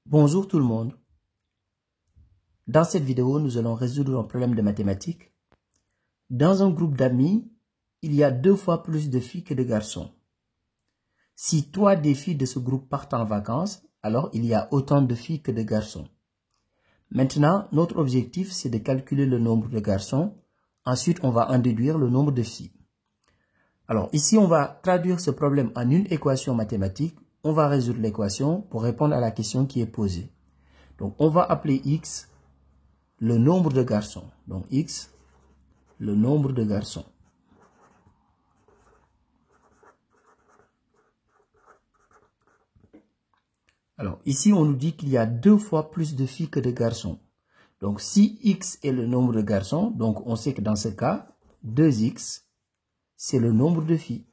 Bonjour tout le monde. Dans cette vidéo, nous allons résoudre un problème de mathématiques. Dans un groupe d'amis, il y a 2 fois plus de filles que de garçons. Si 3 des filles de ce groupe partent en vacances, alors il y a autant de filles que de garçons. Maintenant, notre objectif, c'est de calculer le nombre de garçons. Ensuite, on va en déduire le nombre de filles. Alors ici, on va traduire ce problème en une équation mathématique. On va résoudre l'équation pour répondre à la question qui est posée. Donc, on va appeler x le nombre de garçons. Donc, x, le nombre de garçons. Alors, ici, on nous dit qu'il y a 2 fois plus de filles que de garçons. Donc, si x est le nombre de garçons, donc on sait que dans ce cas, 2x, c'est le nombre de filles.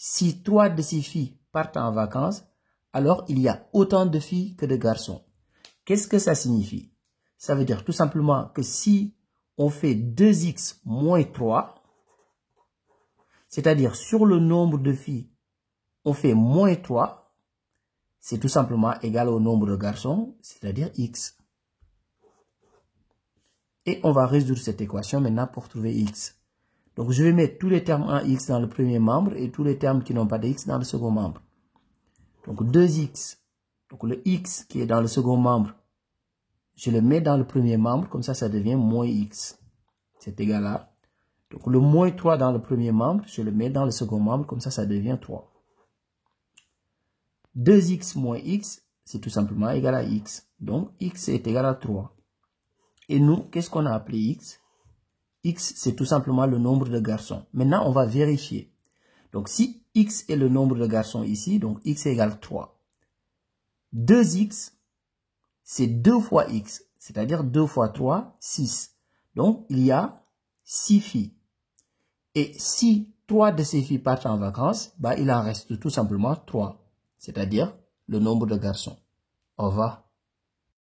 Si 3 de ces filles partent en vacances, alors il y a autant de filles que de garçons. Qu'est-ce que ça signifie? Ça veut dire tout simplement que si on fait 2x moins 3, c'est-à-dire sur le nombre de filles, on fait moins 3, c'est tout simplement égal au nombre de garçons, c'est-à-dire x. Et on va résoudre cette équation maintenant pour trouver x. Donc je vais mettre tous les termes en x dans le premier membre et tous les termes qui n'ont pas de x dans le second membre. Donc 2x, donc le x qui est dans le second membre, je le mets dans le premier membre, comme ça, ça devient moins x. C'est égal à. Donc le moins 3 dans le premier membre, je le mets dans le second membre, comme ça, ça devient 3. 2x moins x, c'est tout simplement égal à x. Donc x est égal à 3. Et nous, qu'est-ce qu'on a appelé x? X, c'est tout simplement le nombre de garçons. Maintenant, on va vérifier. Donc si x est le nombre de garçons ici, donc x égale 3. 2x, c'est 2 fois x, c'est-à-dire 2 fois 3, 6. Donc, il y a 6 filles. Et si 3 de ces filles partent en vacances, bah, il en reste tout simplement 3, c'est-à-dire le nombre de garçons. Au revoir.